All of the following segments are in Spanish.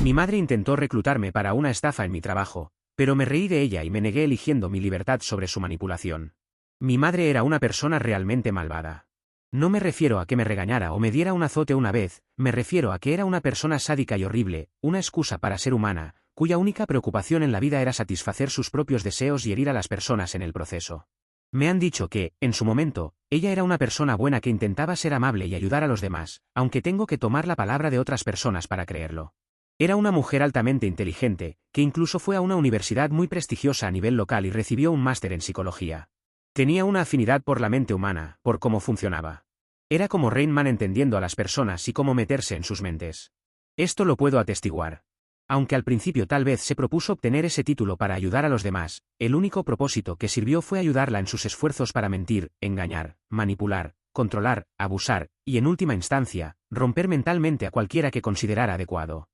Mi madre intentó reclutarme para una estafa en mi trabajo, pero me reí de ella y me negué eligiendo mi libertad sobre su manipulación. Mi madre era una persona realmente malvada. No me refiero a que me regañara o me diera un azote una vez, me refiero a que era una persona sádica y horrible, una excusa para ser humana, cuya única preocupación en la vida era satisfacer sus propios deseos y herir a las personas en el proceso. Me han dicho que, en su momento, ella era una persona buena que intentaba ser amable y ayudar a los demás, aunque tengo que tomar la palabra de otras personas para creerlo. Era una mujer altamente inteligente, que incluso fue a una universidad muy prestigiosa a nivel local y recibió un máster en psicología. Tenía una afinidad por la mente humana, por cómo funcionaba. Era como Rain Man entendiendo a las personas y cómo meterse en sus mentes. Esto lo puedo atestiguar. Aunque al principio tal vez se propuso obtener ese título para ayudar a los demás, el único propósito que sirvió fue ayudarla en sus esfuerzos para mentir, engañar, manipular, controlar, abusar, y en última instancia, romper mentalmente a cualquiera que considerara adecuado.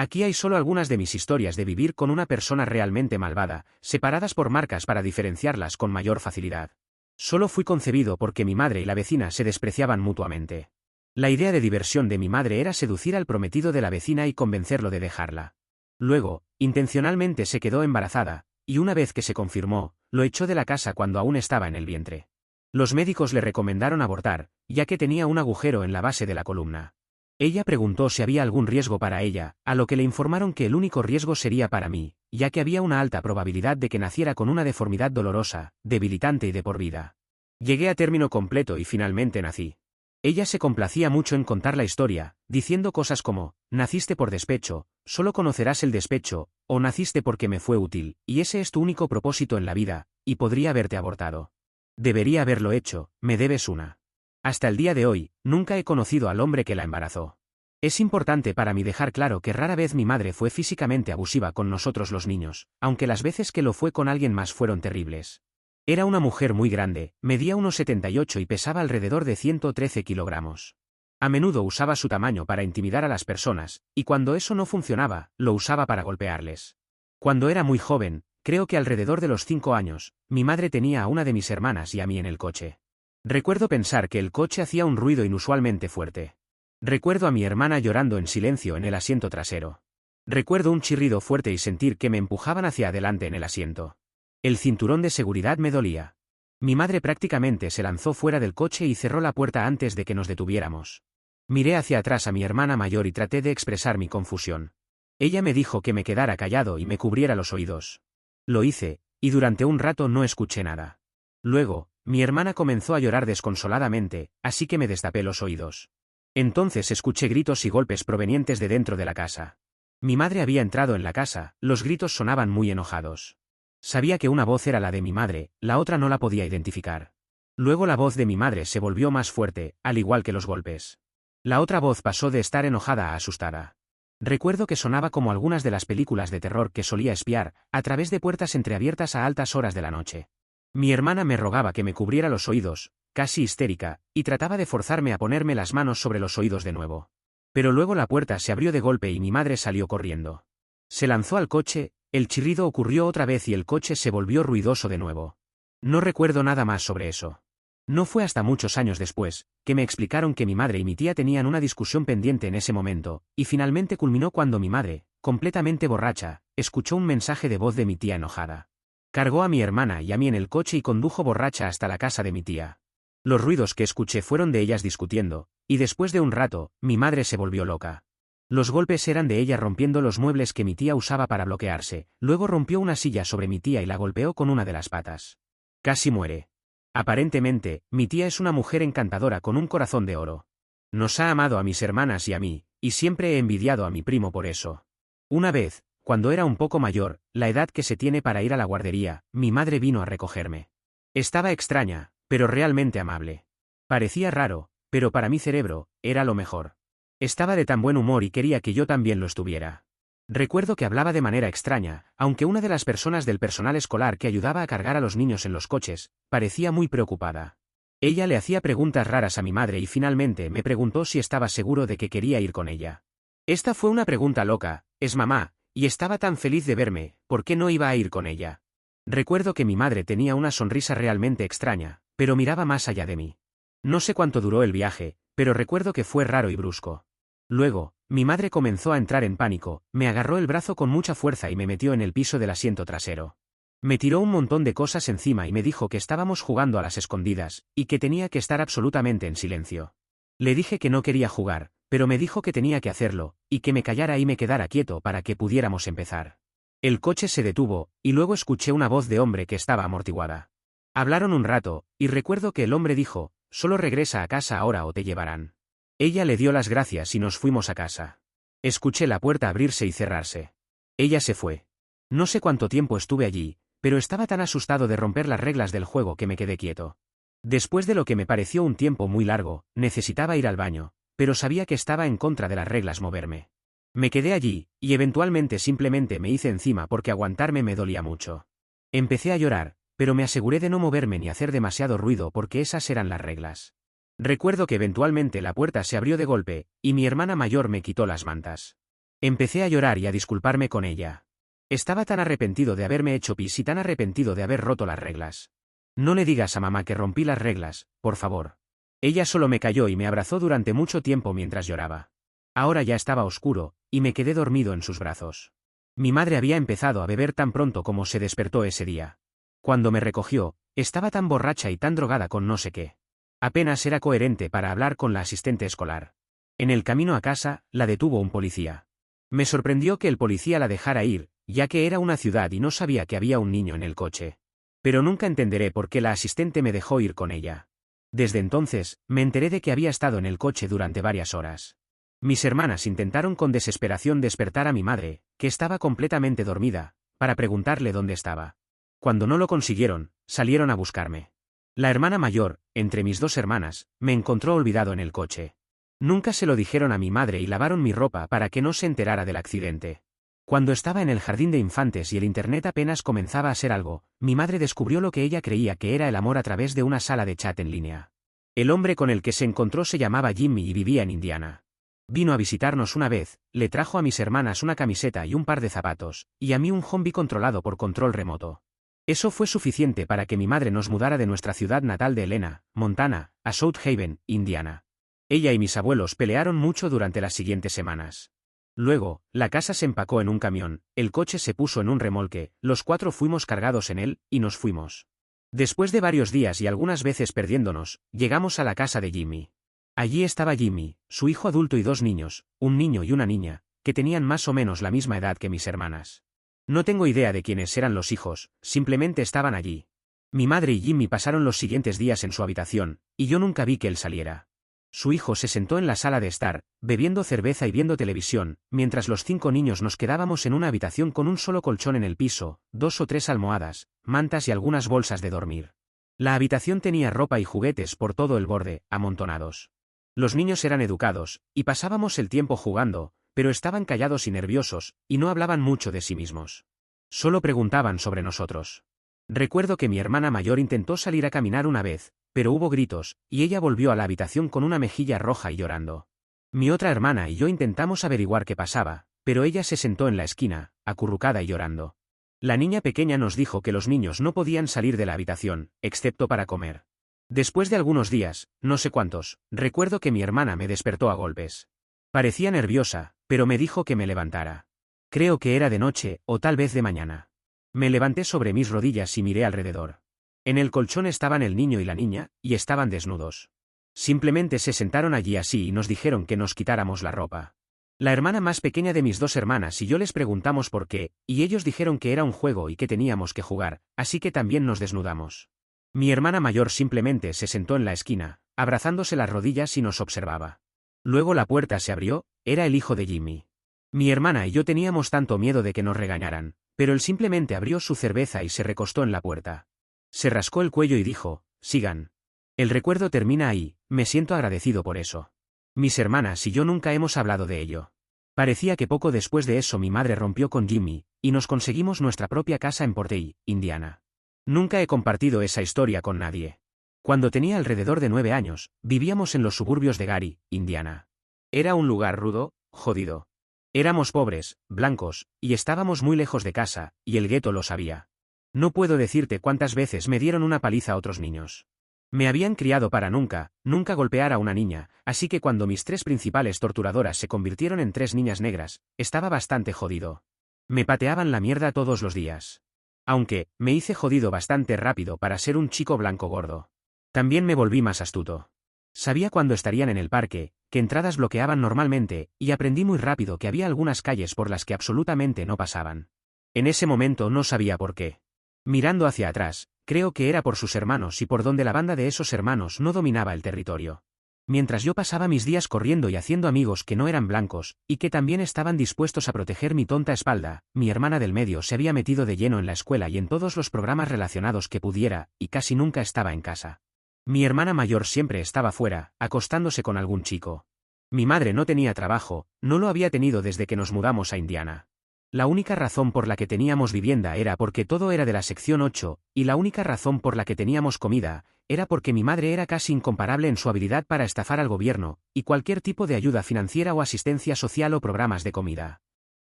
Aquí hay solo algunas de mis historias de vivir con una persona realmente malvada, separadas por marcas para diferenciarlas con mayor facilidad. Solo fui concebido porque mi madre y la vecina se despreciaban mutuamente. La idea de diversión de mi madre era seducir al prometido de la vecina y convencerlo de dejarla. Luego, intencionalmente se quedó embarazada, y una vez que se confirmó, lo echó de la casa cuando aún estaba en el vientre. Los médicos le recomendaron abortar, ya que tenía un agujero en la base de la columna. Ella preguntó si había algún riesgo para ella, a lo que le informaron que el único riesgo sería para mí, ya que había una alta probabilidad de que naciera con una deformidad dolorosa, debilitante y de por vida. Llegué a término completo y finalmente nací. Ella se complacía mucho en contar la historia, diciendo cosas como, naciste por despecho, solo conocerás el despecho, o naciste porque me fue útil, y ese es tu único propósito en la vida, y podría haberte abortado. Debería haberlo hecho, me debes una. Hasta el día de hoy, nunca he conocido al hombre que la embarazó. Es importante para mí dejar claro que rara vez mi madre fue físicamente abusiva con nosotros los niños, aunque las veces que lo fue con alguien más fueron terribles. Era una mujer muy grande, medía unos 78 y pesaba alrededor de 113 kilogramos. A menudo usaba su tamaño para intimidar a las personas, y cuando eso no funcionaba, lo usaba para golpearles. Cuando era muy joven, creo que alrededor de los 5 años, mi madre tenía a una de mis hermanas y a mí en el coche. Recuerdo pensar que el coche hacía un ruido inusualmente fuerte. Recuerdo a mi hermana llorando en silencio en el asiento trasero. Recuerdo un chirrido fuerte y sentir que me empujaban hacia adelante en el asiento. El cinturón de seguridad me dolía. Mi madre prácticamente se lanzó fuera del coche y cerró la puerta antes de que nos detuviéramos. Miré hacia atrás a mi hermana mayor y traté de expresar mi confusión. Ella me dijo que me quedara callado y me cubriera los oídos. Lo hice, y durante un rato no escuché nada. Luego, mi hermana comenzó a llorar desconsoladamente, así que me destapé los oídos. Entonces escuché gritos y golpes provenientes de dentro de la casa. Mi madre había entrado en la casa, los gritos sonaban muy enojados. Sabía que una voz era la de mi madre, la otra no la podía identificar. Luego la voz de mi madre se volvió más fuerte, al igual que los golpes. La otra voz pasó de estar enojada a asustada. Recuerdo que sonaba como algunas de las películas de terror que solía espiar, a través de puertas entreabiertas a altas horas de la noche. Mi hermana me rogaba que me cubriera los oídos, casi histérica, y trataba de forzarme a ponerme las manos sobre los oídos de nuevo. Pero luego la puerta se abrió de golpe y mi madre salió corriendo. Se lanzó al coche, el chirrido ocurrió otra vez y el coche se volvió ruidoso de nuevo. No recuerdo nada más sobre eso. No fue hasta muchos años después, que me explicaron que mi madre y mi tía tenían una discusión pendiente en ese momento, y finalmente culminó cuando mi madre, completamente borracha, escuchó un mensaje de voz de mi tía enojada. Cargó a mi hermana y a mí en el coche y condujo borracha hasta la casa de mi tía. Los ruidos que escuché fueron de ellas discutiendo, y después de un rato, mi madre se volvió loca. Los golpes eran de ella rompiendo los muebles que mi tía usaba para bloquearse, luego rompió una silla sobre mi tía y la golpeó con una de las patas. Casi muere. Aparentemente, mi tía es una mujer encantadora con un corazón de oro. Nos ha amado a mis hermanas y a mí, y siempre he envidiado a mi primo por eso. Una vez, cuando era un poco mayor, la edad que se tiene para ir a la guardería, mi madre vino a recogerme. Estaba extraña, pero realmente amable. Parecía raro, pero para mi cerebro, era lo mejor. Estaba de tan buen humor y quería que yo también lo estuviera. Recuerdo que hablaba de manera extraña, aunque una de las personas del personal escolar que ayudaba a cargar a los niños en los coches, parecía muy preocupada. Ella le hacía preguntas raras a mi madre y finalmente me preguntó si estaba seguro de que quería ir con ella. Esta fue una pregunta loca, es mamá, y estaba tan feliz de verme, ¿por qué no iba a ir con ella? Recuerdo que mi madre tenía una sonrisa realmente extraña, pero miraba más allá de mí. No sé cuánto duró el viaje, pero recuerdo que fue raro y brusco. Luego, Mi madre comenzó a entrar en pánico, me agarró el brazo con mucha fuerza y me metió en el piso del asiento trasero. Me tiró un montón de cosas encima y me dijo que estábamos jugando a las escondidas, y que tenía que estar absolutamente en silencio. Le dije que no quería jugar, pero me dijo que tenía que hacerlo, y que me callara y me quedara quieto para que pudiéramos empezar. El coche se detuvo, y luego escuché una voz de hombre que estaba amortiguada. Hablaron un rato, y recuerdo que el hombre dijo, solo regresa a casa ahora o te llevarán. Ella le dio las gracias y nos fuimos a casa. Escuché la puerta abrirse y cerrarse. Ella se fue. No sé cuánto tiempo estuve allí, pero estaba tan asustado de romper las reglas del juego que me quedé quieto. Después de lo que me pareció un tiempo muy largo, necesitaba ir al baño, pero sabía que estaba en contra de las reglas moverme. Me quedé allí, y eventualmente simplemente me hice encima porque aguantarme me dolía mucho. Empecé a llorar, pero me aseguré de no moverme ni hacer demasiado ruido porque esas eran las reglas. Recuerdo que eventualmente la puerta se abrió de golpe, y mi hermana mayor me quitó las mantas. Empecé a llorar y a disculparme con ella. Estaba tan arrepentido de haberme hecho pis y tan arrepentido de haber roto las reglas. No le digas a mamá que rompí las reglas, por favor. Ella solo me calló y me abrazó durante mucho tiempo mientras lloraba. Ahora ya estaba oscuro, y me quedé dormido en sus brazos. Mi madre había empezado a beber tan pronto como se despertó ese día. Cuando me recogió, estaba tan borracha y tan drogada con no sé qué. Apenas era coherente para hablar con la asistente escolar. En el camino a casa, la detuvo un policía. Me sorprendió que el policía la dejara ir, ya que era una ciudad y no sabía que había un niño en el coche. Pero nunca entenderé por qué la asistente me dejó ir con ella. Desde entonces, me enteré de que había estado en el coche durante varias horas. Mis hermanas intentaron con desesperación despertar a mi madre, que estaba completamente dormida, para preguntarle dónde estaba. Cuando no lo consiguieron, salieron a buscarme. La hermana mayor, entre mis dos hermanas, me encontró olvidado en el coche. Nunca se lo dijeron a mi madre y lavaron mi ropa para que no se enterara del accidente. Cuando estaba en el jardín de infantes y el internet apenas comenzaba a ser algo, mi madre descubrió lo que ella creía que era el amor a través de una sala de chat en línea. El hombre con el que se encontró se llamaba Jimmy y vivía en Indiana. Vino a visitarnos una vez, le trajo a mis hermanas una camiseta y un par de zapatos, y a mí un Humvee controlado por control remoto. Eso fue suficiente para que mi madre nos mudara de nuestra ciudad natal de Helena, Montana, a South Haven, Indiana. Ella y mis abuelos pelearon mucho durante las siguientes semanas. Luego, la casa se empacó en un camión, el coche se puso en un remolque, los 4 fuimos cargados en él, y nos fuimos. Después de varios días y algunas veces perdiéndonos, llegamos a la casa de Jimmy. Allí estaba Jimmy, su hijo adulto y 2 niños, un niño y una niña, que tenían más o menos la misma edad que mis hermanas. No tengo idea de quiénes eran los hijos, simplemente estaban allí. Mi madre y Jimmy pasaron los siguientes días en su habitación, y yo nunca vi que él saliera. Su hijo se sentó en la sala de estar, bebiendo cerveza y viendo televisión, mientras los 5 niños nos quedábamos en una habitación con un solo colchón en el piso, 2 o 3 almohadas, mantas y algunas bolsas de dormir. La habitación tenía ropa y juguetes por todo el borde, amontonados. Los niños eran educados, y pasábamos el tiempo jugando, pero estaban callados y nerviosos, y no hablaban mucho de sí mismos. Solo preguntaban sobre nosotros. Recuerdo que mi hermana mayor intentó salir a caminar una vez, pero hubo gritos, y ella volvió a la habitación con una mejilla roja y llorando. Mi otra hermana y yo intentamos averiguar qué pasaba, pero ella se sentó en la esquina, acurrucada y llorando. La niña pequeña nos dijo que los niños no podían salir de la habitación, excepto para comer. Después de algunos días, no sé cuántos, recuerdo que mi hermana me despertó a golpes. Parecía nerviosa, pero me dijo que me levantara. Creo que era de noche, o tal vez de mañana. Me levanté sobre mis rodillas y miré alrededor. En el colchón estaban el niño y la niña, y estaban desnudos. Simplemente se sentaron allí así y nos dijeron que nos quitáramos la ropa. La hermana más pequeña de mis 2 hermanas y yo les preguntamos por qué, y ellos dijeron que era un juego y que teníamos que jugar, así que también nos desnudamos. Mi hermana mayor simplemente se sentó en la esquina, abrazándose las rodillas y nos observaba. Luego la puerta se abrió, era el hijo de Jimmy. Mi hermana y yo teníamos tanto miedo de que nos regañaran, pero él simplemente abrió su cerveza y se recostó en la puerta. Se rascó el cuello y dijo, sigan. El recuerdo termina ahí, me siento agradecido por eso. Mis hermanas y yo nunca hemos hablado de ello. Parecía que poco después de eso mi madre rompió con Jimmy, y nos conseguimos nuestra propia casa en Portey, Indiana. Nunca he compartido esa historia con nadie. Cuando tenía alrededor de 9 años, vivíamos en los suburbios de Gary, Indiana. Era un lugar rudo, jodido. Éramos pobres, blancos, y estábamos muy lejos de casa, y el gueto lo sabía. No puedo decirte cuántas veces me dieron una paliza a otros niños. Me habían criado para nunca golpear a una niña, así que cuando mis 3 principales torturadoras se convirtieron en 3 niñas negras, estaba bastante jodido. Me pateaban la mierda todos los días. Aunque, me hice jodido bastante rápido para ser un chico blanco gordo. También me volví más astuto. Sabía cuándo estarían en el parque, qué entradas bloqueaban normalmente, y aprendí muy rápido que había algunas calles por las que absolutamente no pasaban. En ese momento no sabía por qué. Mirando hacia atrás, creo que era por sus hermanos y por donde la banda de esos hermanos no dominaba el territorio. Mientras yo pasaba mis días corriendo y haciendo amigos que no eran blancos, y que también estaban dispuestos a proteger mi tonta espalda, mi hermana del medio se había metido de lleno en la escuela y en todos los programas relacionados que pudiera, y casi nunca estaba en casa. Mi hermana mayor siempre estaba fuera, acostándose con algún chico. Mi madre no tenía trabajo, no lo había tenido desde que nos mudamos a Indiana. La única razón por la que teníamos vivienda era porque todo era de la sección 8, y la única razón por la que teníamos comida, era porque mi madre era casi incomparable en su habilidad para estafar al gobierno, y cualquier tipo de ayuda financiera o asistencia social o programas de comida.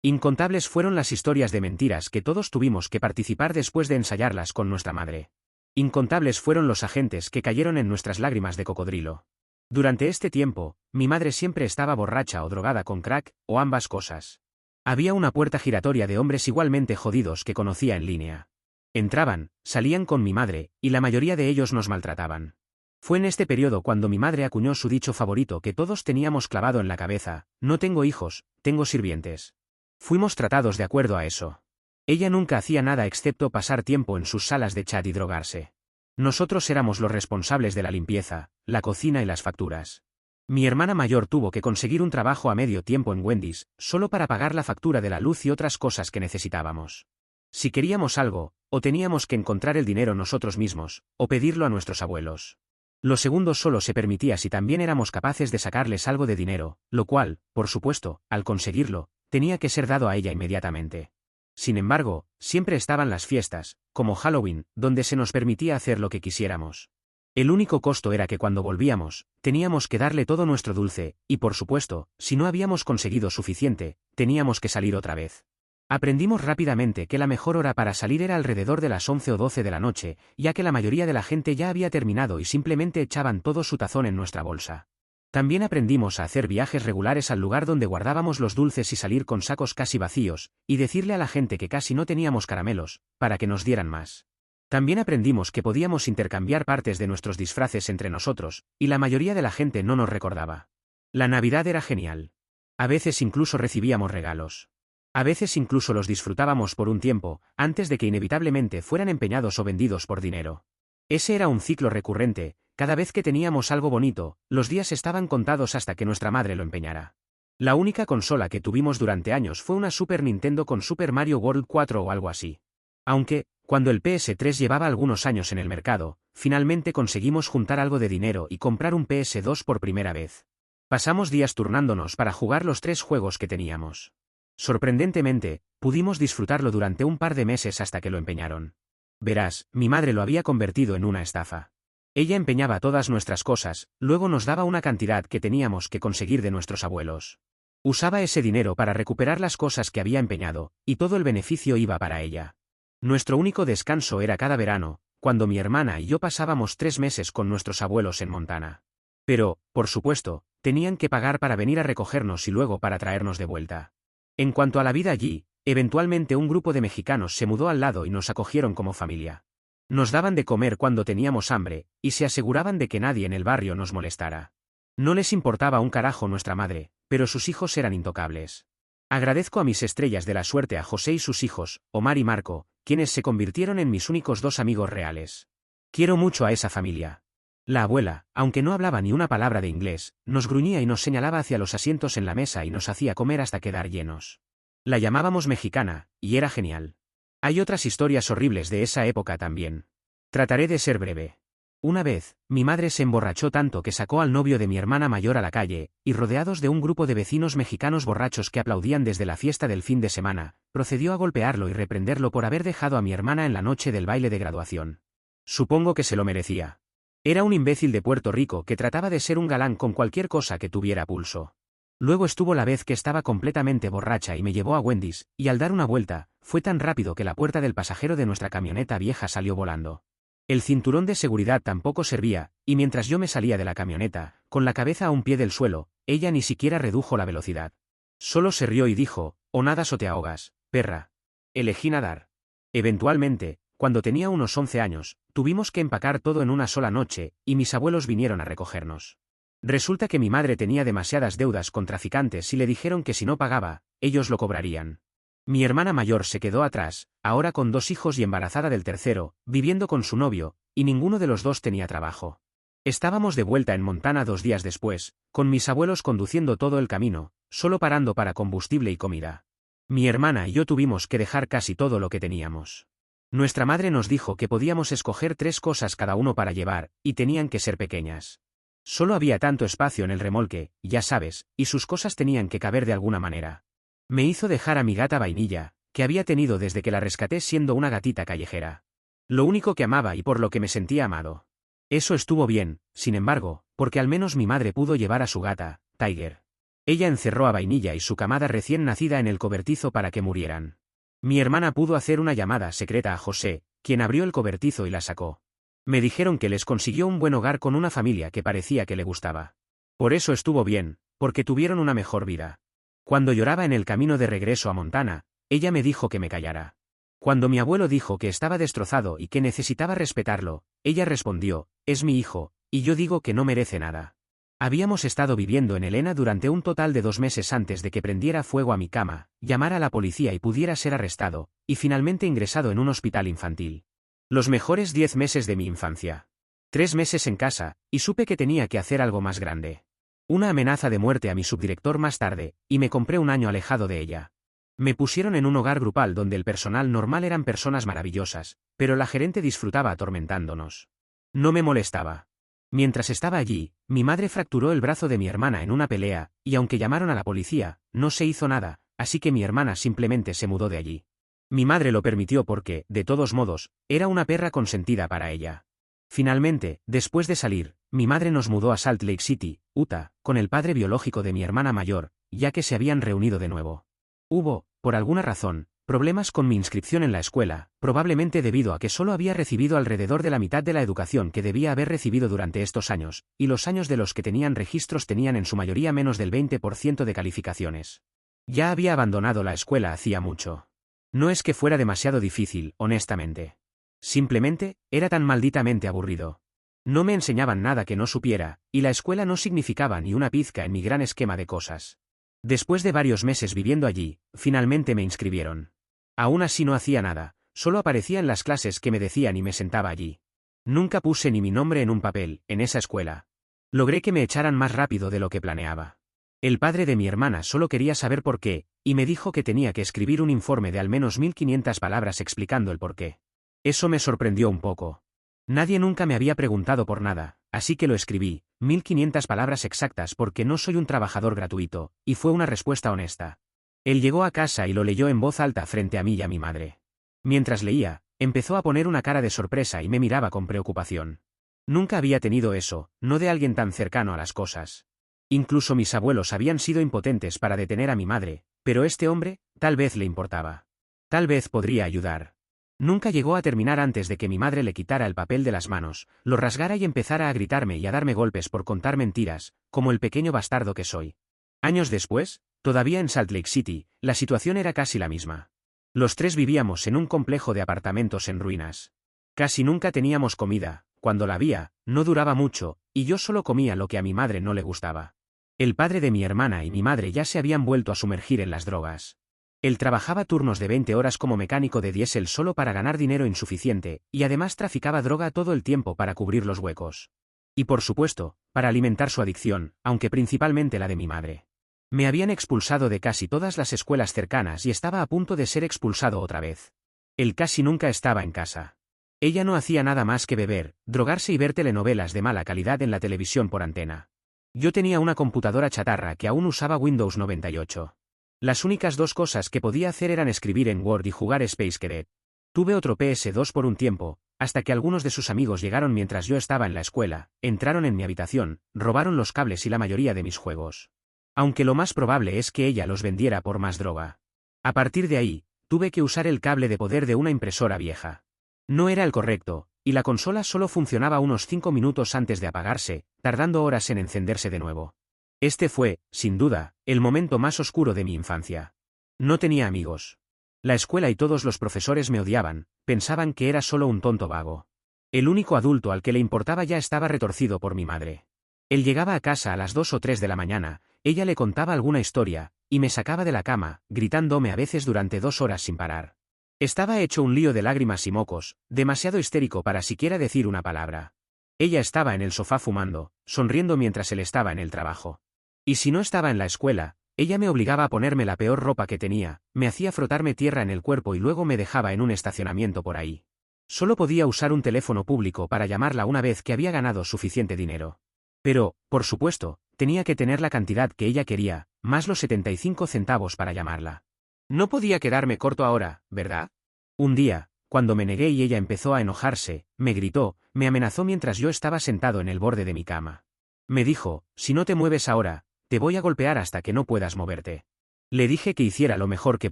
Incontables fueron las historias de mentiras que todos tuvimos que participar después de ensayarlas con nuestra madre. Incontables fueron los agentes que cayeron en nuestras lágrimas de cocodrilo. Durante este tiempo, mi madre siempre estaba borracha o drogada con crack, o ambas cosas. Había una puerta giratoria de hombres igualmente jodidos que conocía en línea. Entraban, salían con mi madre, y la mayoría de ellos nos maltrataban. Fue en este periodo cuando mi madre acuñó su dicho favorito que todos teníamos clavado en la cabeza: no tengo hijos, tengo sirvientes. Fuimos tratados de acuerdo a eso. Ella nunca hacía nada excepto pasar tiempo en sus salas de chat y drogarse. Nosotros éramos los responsables de la limpieza, la cocina y las facturas. Mi hermana mayor tuvo que conseguir un trabajo a medio tiempo en Wendy's, solo para pagar la factura de la luz y otras cosas que necesitábamos. Si queríamos algo, o teníamos que encontrar el dinero nosotros mismos, o pedirlo a nuestros abuelos. Lo segundo solo se permitía si también éramos capaces de sacarles algo de dinero, lo cual, por supuesto, al conseguirlo, tenía que ser dado a ella inmediatamente. Sin embargo, siempre estaban las fiestas, como Halloween, donde se nos permitía hacer lo que quisiéramos. El único costo era que cuando volvíamos, teníamos que darle todo nuestro dulce, y por supuesto, si no habíamos conseguido suficiente, teníamos que salir otra vez. Aprendimos rápidamente que la mejor hora para salir era alrededor de las 11 o 12 de la noche, ya que la mayoría de la gente ya había terminado y simplemente echaban todo su tazón en nuestra bolsa. También aprendimos a hacer viajes regulares al lugar donde guardábamos los dulces y salir con sacos casi vacíos, y decirle a la gente que casi no teníamos caramelos, para que nos dieran más. También aprendimos que podíamos intercambiar partes de nuestros disfraces entre nosotros, y la mayoría de la gente no nos recordaba. La Navidad era genial. A veces incluso recibíamos regalos. A veces incluso los disfrutábamos por un tiempo, antes de que inevitablemente fueran empeñados o vendidos por dinero. Ese era un ciclo recurrente: cada vez que teníamos algo bonito, los días estaban contados hasta que nuestra madre lo empeñara. La única consola que tuvimos durante años fue una Super Nintendo con Super Mario World 4 o algo así. Aunque, cuando el PS3 llevaba algunos años en el mercado, finalmente conseguimos juntar algo de dinero y comprar un PS2 por primera vez. Pasamos días turnándonos para jugar los 3 juegos que teníamos. Sorprendentemente, pudimos disfrutarlo durante un par de meses hasta que lo empeñaron. Verás, mi madre lo había convertido en una estafa. Ella empeñaba todas nuestras cosas, luego nos daba una cantidad que teníamos que conseguir de nuestros abuelos. Usaba ese dinero para recuperar las cosas que había empeñado, y todo el beneficio iba para ella. Nuestro único descanso era cada verano, cuando mi hermana y yo pasábamos 3 meses con nuestros abuelos en Montana. Pero, por supuesto, tenían que pagar para venir a recogernos y luego para traernos de vuelta. En cuanto a la vida allí, eventualmente un grupo de mexicanos se mudó al lado y nos acogieron como familia. Nos daban de comer cuando teníamos hambre, y se aseguraban de que nadie en el barrio nos molestara. No les importaba un carajo nuestra madre, pero sus hijos eran intocables. Agradezco a mis estrellas de la suerte a José y sus hijos, Omar y Marco, quienes se convirtieron en mis únicos 2 amigos reales. Quiero mucho a esa familia. La abuela, aunque no hablaba ni una palabra de inglés, nos gruñía y nos señalaba hacia los asientos en la mesa y nos hacía comer hasta quedar llenos. La llamábamos mexicana, y era genial. Hay otras historias horribles de esa época también. Trataré de ser breve. Una vez, mi madre se emborrachó tanto que sacó al novio de mi hermana mayor a la calle, y rodeados de un grupo de vecinos mexicanos borrachos que aplaudían desde la fiesta del fin de semana, procedió a golpearlo y reprenderlo por haber dejado a mi hermana en la noche del baile de graduación. Supongo que se lo merecía. Era un imbécil de Puerto Rico que trataba de ser un galán con cualquier cosa que tuviera pulso. Luego estuvo la vez que estaba completamente borracha y me llevó a Wendy's, y al dar una vuelta, fue tan rápido que la puerta del pasajero de nuestra camioneta vieja salió volando. El cinturón de seguridad tampoco servía, y mientras yo me salía de la camioneta, con la cabeza a un pie del suelo, ella ni siquiera redujo la velocidad. Solo se rió y dijo, o nadas o te ahogas, perra. Elegí nadar. Eventualmente, cuando tenía unos 11 años, tuvimos que empacar todo en una sola noche, y mis abuelos vinieron a recogernos. Resulta que mi madre tenía demasiadas deudas con traficantes y le dijeron que si no pagaba, ellos lo cobrarían. Mi hermana mayor se quedó atrás, ahora con 2 hijos y embarazada del tercero, viviendo con su novio, y ninguno de los dos tenía trabajo. Estábamos de vuelta en Montana 2 días después, con mis abuelos conduciendo todo el camino, solo parando para combustible y comida. Mi hermana y yo tuvimos que dejar casi todo lo que teníamos. Nuestra madre nos dijo que podíamos escoger 3 cosas cada uno para llevar, y tenían que ser pequeñas. Solo había tanto espacio en el remolque, ya sabes, y sus cosas tenían que caber de alguna manera. Me hizo dejar a mi gata Vainilla, que había tenido desde que la rescaté siendo una gatita callejera. Lo único que amaba y por lo que me sentía amado. Eso estuvo bien, sin embargo, porque al menos mi madre pudo llevar a su gata, Tiger. Ella encerró a Vainilla y su camada recién nacida en el cobertizo para que murieran. Mi hermana pudo hacer una llamada secreta a José, quien abrió el cobertizo y la sacó. Me dijeron que les consiguió un buen hogar con una familia que parecía que le gustaba. Por eso estuvo bien, porque tuvieron una mejor vida. Cuando lloraba en el camino de regreso a Montana, ella me dijo que me callara. Cuando mi abuelo dijo que estaba destrozado y que necesitaba respetarlo, ella respondió, es mi hijo, y yo digo que no merece nada. Habíamos estado viviendo en Helena durante un total de 2 meses antes de que prendiera fuego a mi cama, llamara a la policía y pudiera ser arrestado, y finalmente ingresado en un hospital infantil. Los mejores 10 meses de mi infancia. 3 meses en casa, y supe que tenía que hacer algo más grande. Una amenaza de muerte a mi subdirector más tarde, y me compré un año alejado de ella. Me pusieron en un hogar grupal donde el personal normal eran personas maravillosas, pero la gerente disfrutaba atormentándonos. No me molestaba. Mientras estaba allí, mi madre fracturó el brazo de mi hermana en una pelea, y aunque llamaron a la policía, no se hizo nada, así que mi hermana simplemente se mudó de allí. Mi madre lo permitió porque, de todos modos, era una perra consentida para ella. Finalmente, después de salir, mi madre nos mudó a Salt Lake City, Utah, con el padre biológico de mi hermana mayor, ya que se habían reunido de nuevo. Hubo, por alguna razón, problemas con mi inscripción en la escuela, probablemente debido a que solo había recibido alrededor de la mitad de la educación que debía haber recibido durante estos años, y los años de los que tenían registros tenían en su mayoría menos del 20% de calificaciones. Ya había abandonado la escuela hacía mucho. No es que fuera demasiado difícil, honestamente. Simplemente, era tan malditamente aburrido. No me enseñaban nada que no supiera, y la escuela no significaba ni una pizca en mi gran esquema de cosas. Después de varios meses viviendo allí, finalmente me inscribieron. Aún así no hacía nada, solo aparecía en las clases que me decían y me sentaba allí. Nunca puse ni mi nombre en un papel, en esa escuela. Logré que me echaran más rápido de lo que planeaba. El padre de mi hermana solo quería saber por qué, y me dijo que tenía que escribir un informe de al menos 1500 palabras explicando el porqué. Eso me sorprendió un poco. Nadie nunca me había preguntado por nada, así que lo escribí, 1500 palabras exactas porque no soy un trabajador gratuito, y fue una respuesta honesta. Él llegó a casa y lo leyó en voz alta frente a mí y a mi madre. Mientras leía, empezó a poner una cara de sorpresa y me miraba con preocupación. Nunca había tenido eso, no de alguien tan cercano a las cosas. Incluso mis abuelos habían sido impotentes para detener a mi madre, pero este hombre, tal vez le importaba. Tal vez podría ayudar. Nunca llegó a terminar antes de que mi madre le quitara el papel de las manos, lo rasgara y empezara a gritarme y a darme golpes por contar mentiras, como el pequeño bastardo que soy. Años después, todavía en Salt Lake City, la situación era casi la misma. Los 3 vivíamos en un complejo de apartamentos en ruinas. Casi nunca teníamos comida, cuando la había, no duraba mucho, y yo solo comía lo que a mi madre no le gustaba. El padre de mi hermana y mi madre ya se habían vuelto a sumergir en las drogas. Él trabajaba turnos de 20 horas como mecánico de diésel solo para ganar dinero insuficiente, y además traficaba droga todo el tiempo para cubrir los huecos. Y por supuesto, para alimentar su adicción, aunque principalmente la de mi madre. Me habían expulsado de casi todas las escuelas cercanas y estaba a punto de ser expulsado otra vez. Él casi nunca estaba en casa. Ella no hacía nada más que beber, drogarse y ver telenovelas de mala calidad en la televisión por antena. Yo tenía una computadora chatarra que aún usaba Windows 98. Las únicas 2 cosas que podía hacer eran escribir en Word y jugar Space Cadet. Tuve otro PS2 por un tiempo, hasta que algunos de sus amigos llegaron mientras yo estaba en la escuela, entraron en mi habitación, robaron los cables y la mayoría de mis juegos. Aunque lo más probable es que ella los vendiera por más droga. A partir de ahí, tuve que usar el cable de poder de una impresora vieja. No era el correcto, y la consola solo funcionaba unos 5 minutos antes de apagarse, tardando horas en encenderse de nuevo. Este fue, sin duda, el momento más oscuro de mi infancia. No tenía amigos. La escuela y todos los profesores me odiaban, pensaban que era solo un tonto vago. El único adulto al que le importaba ya estaba retorcido por mi madre. Él llegaba a casa a las 2 o 3 de la mañana, ella le contaba alguna historia, y me sacaba de la cama, gritándome a veces durante 2 horas sin parar. Estaba hecho un lío de lágrimas y mocos, demasiado histérico para siquiera decir una palabra. Ella estaba en el sofá fumando, sonriendo mientras él estaba en el trabajo. Y si no estaba en la escuela, ella me obligaba a ponerme la peor ropa que tenía, me hacía frotarme tierra en el cuerpo y luego me dejaba en un estacionamiento por ahí. Solo podía usar un teléfono público para llamarla una vez que había ganado suficiente dinero. Pero, por supuesto, tenía que tener la cantidad que ella quería, más los 75 centavos para llamarla. No podía quedarme corto ahora, ¿verdad? Un día, cuando me negué y ella empezó a enojarse, me gritó, me amenazó mientras yo estaba sentado en el borde de mi cama. Me dijo, si no te mueves ahora, te voy a golpear hasta que no puedas moverte. Le dije que hiciera lo mejor que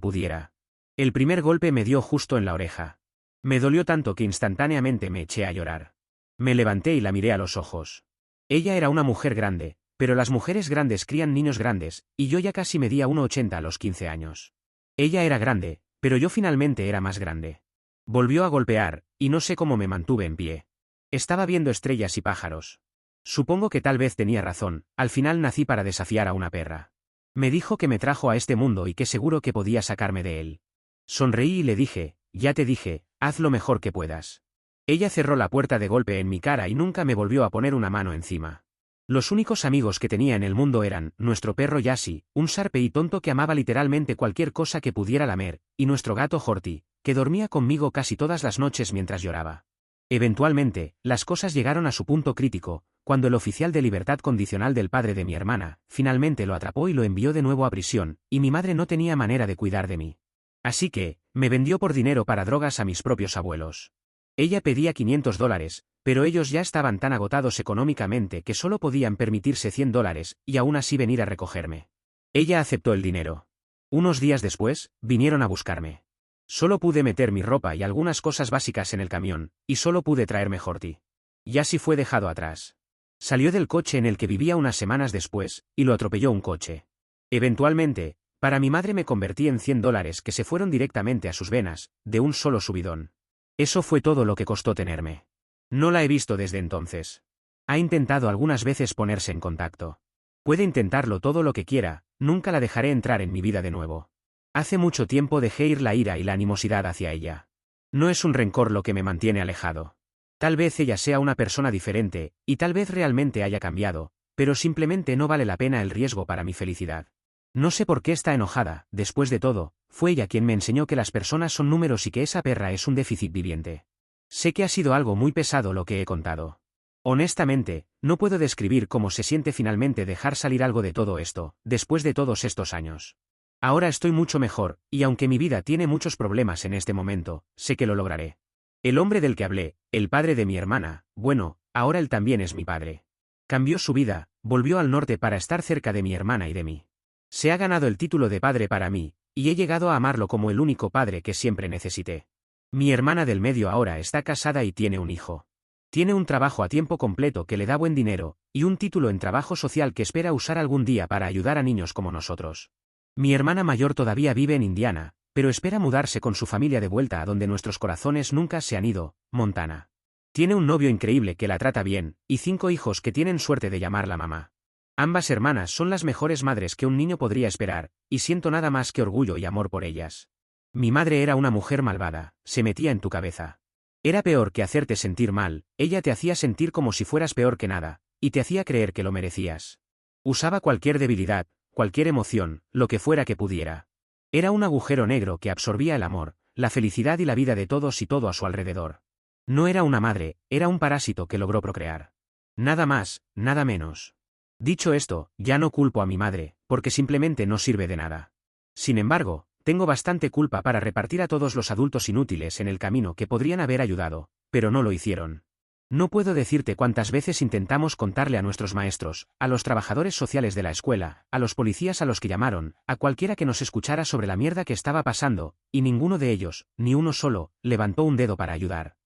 pudiera. El primer golpe me dio justo en la oreja. Me dolió tanto que instantáneamente me eché a llorar. Me levanté y la miré a los ojos. Ella era una mujer grande, pero las mujeres grandes crían niños grandes, y yo ya casi medía 1,80 a los 15 años. Ella era grande, pero yo finalmente era más grande. Volvió a golpear, y no sé cómo me mantuve en pie. Estaba viendo estrellas y pájaros. Supongo que tal vez tenía razón, al final nací para desafiar a una perra. Me dijo que me trajo a este mundo y que seguro que podía sacarme de él. Sonreí y le dije, ya te dije, haz lo mejor que puedas. Ella cerró la puerta de golpe en mi cara y nunca me volvió a poner una mano encima. Los únicos amigos que tenía en el mundo eran, nuestro perro Yassi, un Shar-Pei tonto que amaba literalmente cualquier cosa que pudiera lamer, y nuestro gato Horty, que dormía conmigo casi todas las noches mientras lloraba. Eventualmente, las cosas llegaron a su punto crítico, cuando el oficial de libertad condicional del padre de mi hermana, finalmente lo atrapó y lo envió de nuevo a prisión, y mi madre no tenía manera de cuidar de mí. Así que, me vendió por dinero para drogas a mis propios abuelos. Ella pedía $500, pero ellos ya estaban tan agotados económicamente que solo podían permitirse $100, y aún así venir a recogerme. Ella aceptó el dinero. Unos días después, vinieron a buscarme. Solo pude meter mi ropa y algunas cosas básicas en el camión, y solo pude traerme Horty. Yassi fue dejado atrás. Salió del coche en el que vivía unas semanas después, y lo atropelló un coche. Eventualmente, para mi madre me convertí en $100 que se fueron directamente a sus venas, de un solo subidón. Eso fue todo lo que costó tenerme. No la he visto desde entonces. Ha intentado algunas veces ponerse en contacto. Puede intentarlo todo lo que quiera, nunca la dejaré entrar en mi vida de nuevo. Hace mucho tiempo dejé ir la ira y la animosidad hacia ella. No es un rencor lo que me mantiene alejado. Tal vez ella sea una persona diferente, y tal vez realmente haya cambiado, pero simplemente no vale la pena el riesgo para mi felicidad. No sé por qué está enojada, después de todo, fue ella quien me enseñó que las personas son números y que esa perra es un déficit viviente. Sé que ha sido algo muy pesado lo que he contado. Honestamente, no puedo describir cómo se siente finalmente dejar salir algo de todo esto, después de todos estos años. Ahora estoy mucho mejor, y aunque mi vida tiene muchos problemas en este momento, sé que lo lograré. El hombre del que hablé, el padre de mi hermana, bueno, ahora él también es mi padre. Cambió su vida, volvió al norte para estar cerca de mi hermana y de mí. Se ha ganado el título de padre para mí, y he llegado a amarlo como el único padre que siempre necesité. Mi hermana del medio ahora está casada y tiene un hijo. Tiene un trabajo a tiempo completo que le da buen dinero, y un título en trabajo social que espera usar algún día para ayudar a niños como nosotros. Mi hermana mayor todavía vive en Indiana, pero espera mudarse con su familia de vuelta a donde nuestros corazones nunca se han ido, Montana. Tiene un novio increíble que la trata bien, y 5 hijos que tienen suerte de llamarla mamá. Ambas hermanas son las mejores madres que un niño podría esperar, y siento nada más que orgullo y amor por ellas. Mi madre era una mujer malvada, se metía en tu cabeza. Era peor que hacerte sentir mal, ella te hacía sentir como si fueras peor que nada, y te hacía creer que lo merecías. Usaba cualquier debilidad, cualquier emoción, lo que fuera que pudiera. Era un agujero negro que absorbía el amor, la felicidad y la vida de todos y todo a su alrededor. No era una madre, era un parásito que logró procrear. Nada más, nada menos. Dicho esto, ya no culpo a mi madre, porque simplemente no sirve de nada. Sin embargo, tengo bastante culpa para repartir a todos los adultos inútiles en el camino que podrían haber ayudado, pero no lo hicieron. No puedo decirte cuántas veces intentamos contarle a nuestros maestros, a los trabajadores sociales de la escuela, a los policías a los que llamaron, a cualquiera que nos escuchara sobre la mierda que estaba pasando, y ninguno de ellos, ni uno solo, levantó un dedo para ayudar.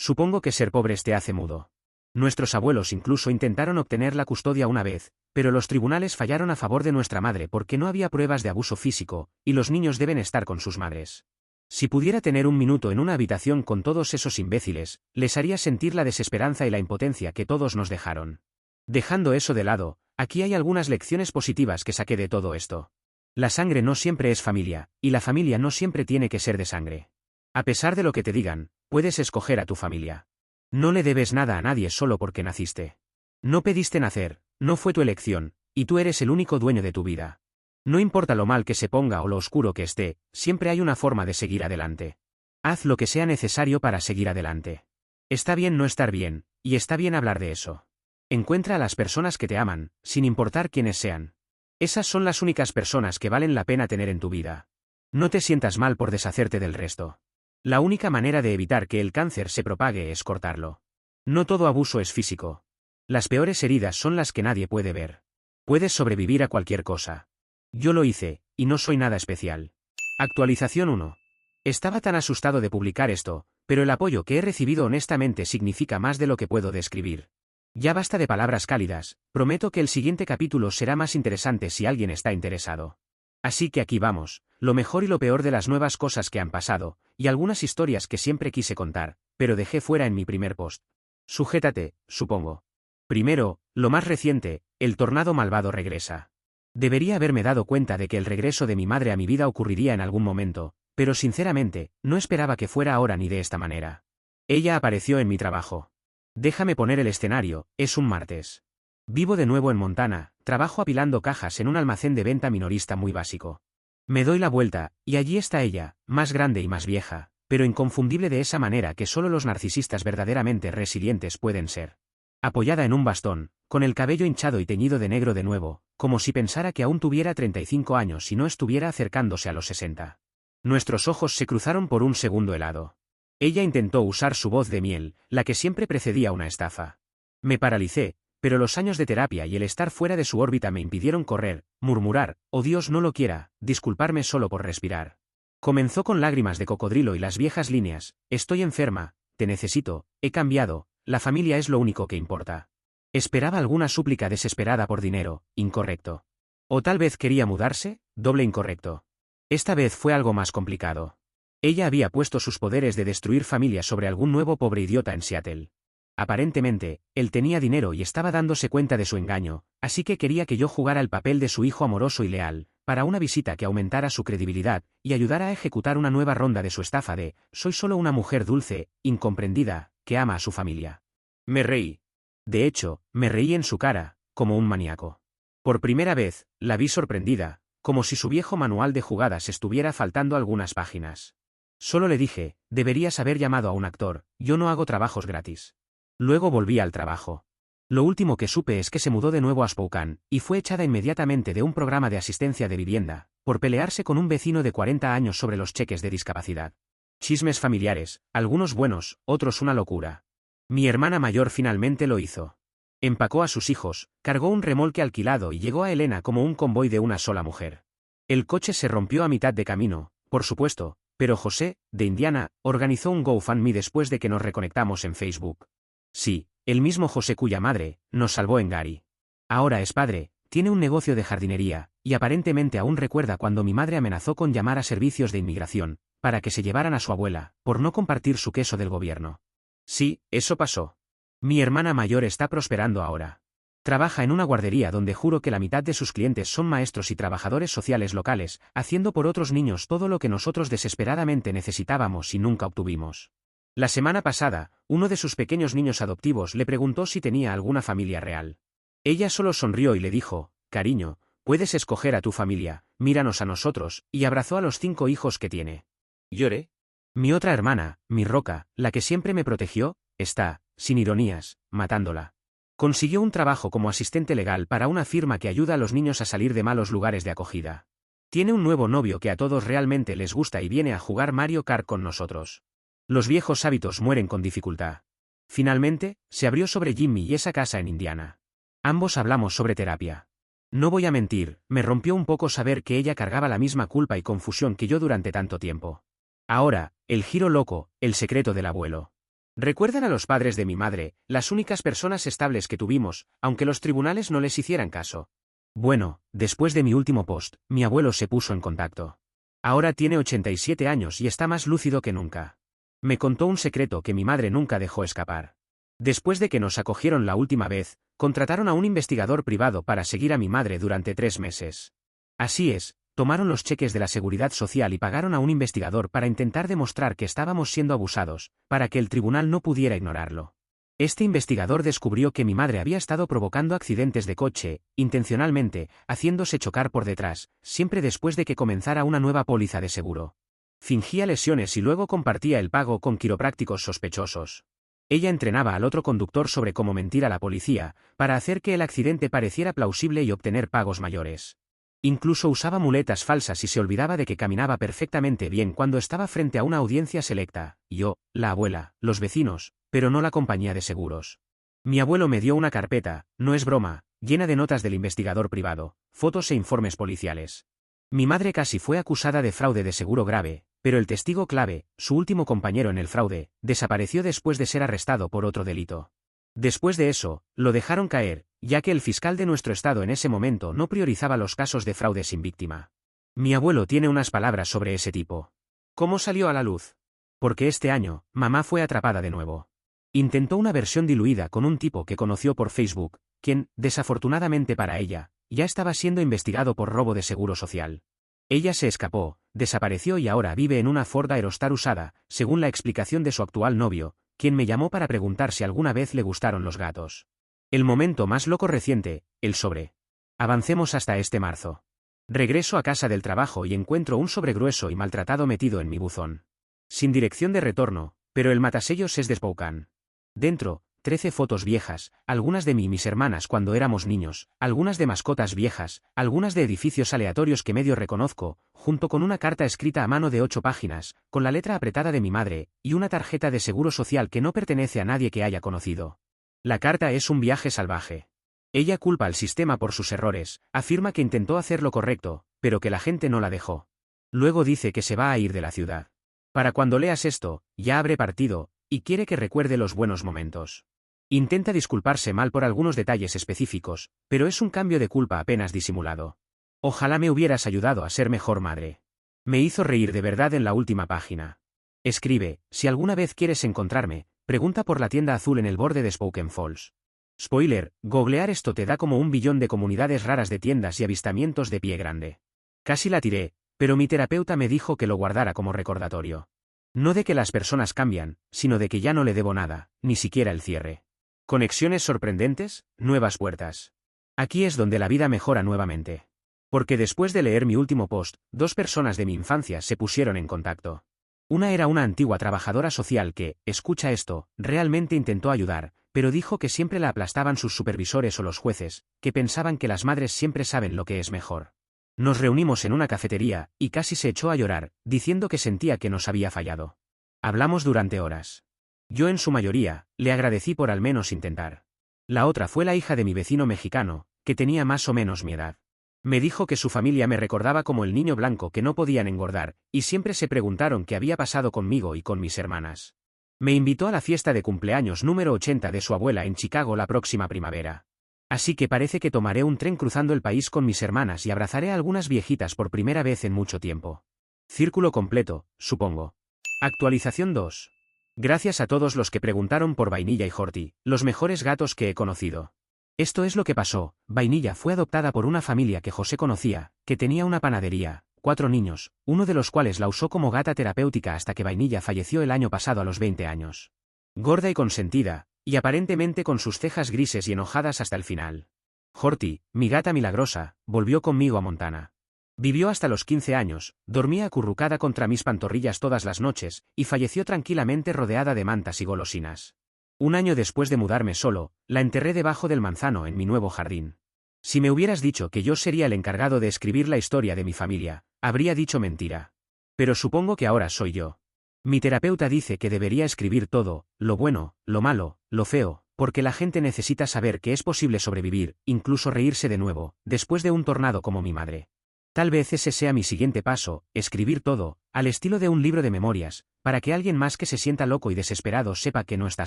Supongo que ser pobres te hace mudo. Nuestros abuelos incluso intentaron obtener la custodia una vez, pero los tribunales fallaron a favor de nuestra madre porque no había pruebas de abuso físico, y los niños deben estar con sus madres. Si pudiera tener un minuto en una habitación con todos esos imbéciles, les haría sentir la desesperanza y la impotencia que todos nos dejaron. Dejando eso de lado, aquí hay algunas lecciones positivas que saqué de todo esto. La sangre no siempre es familia, y la familia no siempre tiene que ser de sangre. A pesar de lo que te digan, puedes escoger a tu familia. No le debes nada a nadie solo porque naciste. No pediste nacer, no fue tu elección, y tú eres el único dueño de tu vida. No importa lo mal que se ponga o lo oscuro que esté, siempre hay una forma de seguir adelante. Haz lo que sea necesario para seguir adelante. Está bien no estar bien, y está bien hablar de eso. Encuentra a las personas que te aman, sin importar quiénes sean. Esas son las únicas personas que valen la pena tener en tu vida. No te sientas mal por deshacerte del resto. La única manera de evitar que el cáncer se propague es cortarlo. No todo abuso es físico. Las peores heridas son las que nadie puede ver. Puedes sobrevivir a cualquier cosa. Yo lo hice, y no soy nada especial. Actualización 1. Estaba tan asustado de publicar esto, pero el apoyo que he recibido honestamente significa más de lo que puedo describir. Ya basta de palabras cálidas, prometo que el siguiente capítulo será más interesante si alguien está interesado. Así que aquí vamos, lo mejor y lo peor de las nuevas cosas que han pasado, y algunas historias que siempre quise contar, pero dejé fuera en mi primer post. Sujétate, supongo. Primero, lo más reciente, el tornado malvado regresa. Debería haberme dado cuenta de que el regreso de mi madre a mi vida ocurriría en algún momento, pero sinceramente, no esperaba que fuera ahora ni de esta manera. Ella apareció en mi trabajo. Déjame poner el escenario, es un martes. Vivo de nuevo en Montana, trabajo apilando cajas en un almacén de venta minorista muy básico. Me doy la vuelta, y allí está ella, más grande y más vieja, pero inconfundible de esa manera que solo los narcisistas verdaderamente resilientes pueden ser. Apoyada en un bastón, con el cabello hinchado y teñido de negro de nuevo, como si pensara que aún tuviera 35 años y no estuviera acercándose a los 60. Nuestros ojos se cruzaron por un segundo helado. Ella intentó usar su voz de miel, la que siempre precedía una estafa. Me paralicé, pero los años de terapia y el estar fuera de su órbita me impidieron correr, murmurar, oh Dios no lo quiera, disculparme solo por respirar. Comenzó con lágrimas de cocodrilo y las viejas líneas, estoy enferma, te necesito, he cambiado, la familia es lo único que importa. Esperaba alguna súplica desesperada por dinero, incorrecto. O tal vez quería mudarse, doble incorrecto. Esta vez fue algo más complicado. Ella había puesto sus poderes de destruir familias sobre algún nuevo pobre idiota en Seattle. Aparentemente, él tenía dinero y estaba dándose cuenta de su engaño, así que quería que yo jugara el papel de su hijo amoroso y leal, para una visita que aumentara su credibilidad, y ayudara a ejecutar una nueva ronda de su estafa de, soy solo una mujer dulce, incomprendida, que ama a su familia. Me reí. De hecho, me reí en su cara, como un maníaco. Por primera vez, la vi sorprendida, como si su viejo manual de jugadas estuviera faltando algunas páginas. Solo le dije, deberías haber llamado a un actor, yo no hago trabajos gratis. Luego volví al trabajo. Lo último que supe es que se mudó de nuevo a Spokane, y fue echada inmediatamente de un programa de asistencia de vivienda, por pelearse con un vecino de 40 años sobre los cheques de discapacidad. Chismes familiares, algunos buenos, otros una locura. Mi hermana mayor finalmente lo hizo. Empacó a sus hijos, cargó un remolque alquilado y llegó a Helena como un convoy de una sola mujer. El coche se rompió a mitad de camino, por supuesto, pero José, de Indiana, organizó un GoFundMe después de que nos reconectamos en Facebook. Sí, el mismo José cuya madre nos salvó en Gary. Ahora es padre, tiene un negocio de jardinería, y aparentemente aún recuerda cuando mi madre amenazó con llamar a servicios de inmigración, para que se llevaran a su abuela, por no compartir su queso del gobierno. Sí, eso pasó. Mi hermana mayor está prosperando ahora. Trabaja en una guardería donde juro que la mitad de sus clientes son maestros y trabajadores sociales locales, haciendo por otros niños todo lo que nosotros desesperadamente necesitábamos y nunca obtuvimos. La semana pasada, uno de sus pequeños niños adoptivos le preguntó si tenía alguna familia real. Ella solo sonrió y le dijo, cariño, puedes escoger a tu familia, míranos a nosotros, y abrazó a los 5 hijos que tiene. Lloré. Mi otra hermana, mi roca, la que siempre me protegió, está, sin ironías, matándola. Consiguió un trabajo como asistente legal para una firma que ayuda a los niños a salir de malos lugares de acogida. Tiene un nuevo novio que a todos realmente les gusta y viene a jugar Mario Kart con nosotros. Los viejos hábitos mueren con dificultad. Finalmente, se abrió sobre Jimmy y esa casa en Indiana. Ambos hablamos sobre terapia. No voy a mentir, me rompió un poco saber que ella cargaba la misma culpa y confusión que yo durante tanto tiempo. Ahora, el giro loco, el secreto del abuelo. Recuerdan a los padres de mi madre, las únicas personas estables que tuvimos, aunque los tribunales no les hicieran caso. Bueno, después de mi último post, mi abuelo se puso en contacto. Ahora tiene 87 años y está más lúcido que nunca. Me contó un secreto que mi madre nunca dejó escapar. Después de que nos acogieron la última vez, contrataron a un investigador privado para seguir a mi madre durante 3 meses. Así es, tomaron los cheques de la Seguridad Social y pagaron a un investigador para intentar demostrar que estábamos siendo abusados, para que el tribunal no pudiera ignorarlo. Este investigador descubrió que mi madre había estado provocando accidentes de coche, intencionalmente, haciéndose chocar por detrás, siempre después de que comenzara una nueva póliza de seguro. Fingía lesiones y luego compartía el pago con quiroprácticos sospechosos. Ella entrenaba al otro conductor sobre cómo mentir a la policía, para hacer que el accidente pareciera plausible y obtener pagos mayores. Incluso usaba muletas falsas y se olvidaba de que caminaba perfectamente bien cuando estaba frente a una audiencia selecta, yo, la abuela, los vecinos, pero no la compañía de seguros. Mi abuelo me dio una carpeta, no es broma, llena de notas del investigador privado, fotos e informes policiales. Mi madre casi fue acusada de fraude de seguro grave, pero el testigo clave, su último compañero en el fraude, desapareció después de ser arrestado por otro delito. Después de eso, lo dejaron caer, ya que el fiscal de nuestro estado en ese momento no priorizaba los casos de fraude sin víctima. Mi abuelo tiene unas palabras sobre ese tipo. ¿Cómo salió a la luz? Porque este año, mamá fue atrapada de nuevo. Intentó una versión diluida con un tipo que conoció por Facebook, quien, desafortunadamente para ella, ya estaba siendo investigado por robo de seguro social. Ella se escapó, desapareció y ahora vive en una Ford Aerostar usada, según la explicación de su actual novio, quien me llamó para preguntar si alguna vez le gustaron los gatos. El momento más loco reciente, el sobre. Avancemos hasta este marzo. Regreso a casa del trabajo y encuentro un sobre grueso y maltratado metido en mi buzón. Sin dirección de retorno, pero el matasellos es de Spokane. Dentro, 13 fotos viejas, algunas de mí y mis hermanas cuando éramos niños, algunas de mascotas viejas, algunas de edificios aleatorios que medio reconozco, junto con una carta escrita a mano de 8 páginas, con la letra apretada de mi madre, y una tarjeta de seguro social que no pertenece a nadie que haya conocido. La carta es un viaje salvaje. Ella culpa al sistema por sus errores, afirma que intentó hacer lo correcto, pero que la gente no la dejó. Luego dice que se va a ir de la ciudad. Para cuando leas esto, ya habré partido, y quiere que recuerde los buenos momentos. Intenta disculparse mal por algunos detalles específicos, pero es un cambio de culpa apenas disimulado. Ojalá me hubieras ayudado a ser mejor madre. Me hizo reír de verdad en la última página. Escribe, si alguna vez quieres encontrarme, pregunta por la tienda azul en el borde de Spokane Falls. Spoiler, googlear esto te da como 1 billón de comunidades raras de tiendas y avistamientos de pie grande. Casi la tiré, pero mi terapeuta me dijo que lo guardara como recordatorio. No de que las personas cambian, sino de que ya no le debo nada, ni siquiera el cierre. Conexiones sorprendentes, nuevas puertas. Aquí es donde la vida mejora nuevamente. Porque después de leer mi último post, 2 personas de mi infancia se pusieron en contacto. Una era una antigua trabajadora social que, escucha esto, realmente intentó ayudar, pero dijo que siempre la aplastaban sus supervisores o los jueces, que pensaban que las madres siempre saben lo que es mejor. Nos reunimos en una cafetería, y casi se echó a llorar, diciendo que sentía que nos había fallado. Hablamos durante horas. Yo en su mayoría, le agradecí por al menos intentar. La otra fue la hija de mi vecino mexicano, que tenía más o menos mi edad. Me dijo que su familia me recordaba como el niño blanco que no podían engordar, y siempre se preguntaron qué había pasado conmigo y con mis hermanas. Me invitó a la fiesta de cumpleaños número 80 de su abuela en Chicago la próxima primavera. Así que parece que tomaré un tren cruzando el país con mis hermanas y abrazaré a algunas viejitas por primera vez en mucho tiempo. Círculo completo, supongo. Actualización 2. Gracias a todos los que preguntaron por Vainilla y Horty, los mejores gatos que he conocido. Esto es lo que pasó. Vainilla fue adoptada por una familia que José conocía, que tenía una panadería, 4 niños, uno de los cuales la usó como gata terapéutica hasta que Vainilla falleció el año pasado a los 20 años. Gorda y consentida, y aparentemente con sus cejas grises y enojadas hasta el final. Horty, mi gata milagrosa, volvió conmigo a Montana. Vivió hasta los 15 años, dormía acurrucada contra mis pantorrillas todas las noches, y falleció tranquilamente rodeada de mantas y golosinas. Un año después de mudarme solo, la enterré debajo del manzano en mi nuevo jardín. Si me hubieras dicho que yo sería el encargado de escribir la historia de mi familia, habría dicho mentira. Pero supongo que ahora soy yo. Mi terapeuta dice que debería escribir todo, lo bueno, lo malo, lo feo, porque la gente necesita saber que es posible sobrevivir, incluso reírse de nuevo, después de un tornado como mi madre. Tal vez ese sea mi siguiente paso, escribir todo, al estilo de un libro de memorias, para que alguien más que se sienta loco y desesperado sepa que no está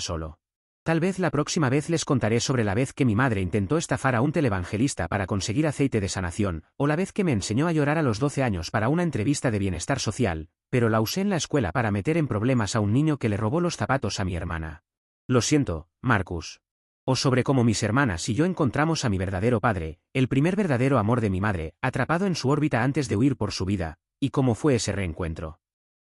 solo. Tal vez la próxima vez les contaré sobre la vez que mi madre intentó estafar a un televangelista para conseguir aceite de sanación, o la vez que me enseñó a llorar a los 12 años para una entrevista de bienestar social, pero la usé en la escuela para meter en problemas a un niño que le robó los zapatos a mi hermana. Lo siento, Marcus. O sobre cómo mis hermanas y yo encontramos a mi verdadero padre, el primer verdadero amor de mi madre, atrapado en su órbita antes de huir por su vida, y cómo fue ese reencuentro.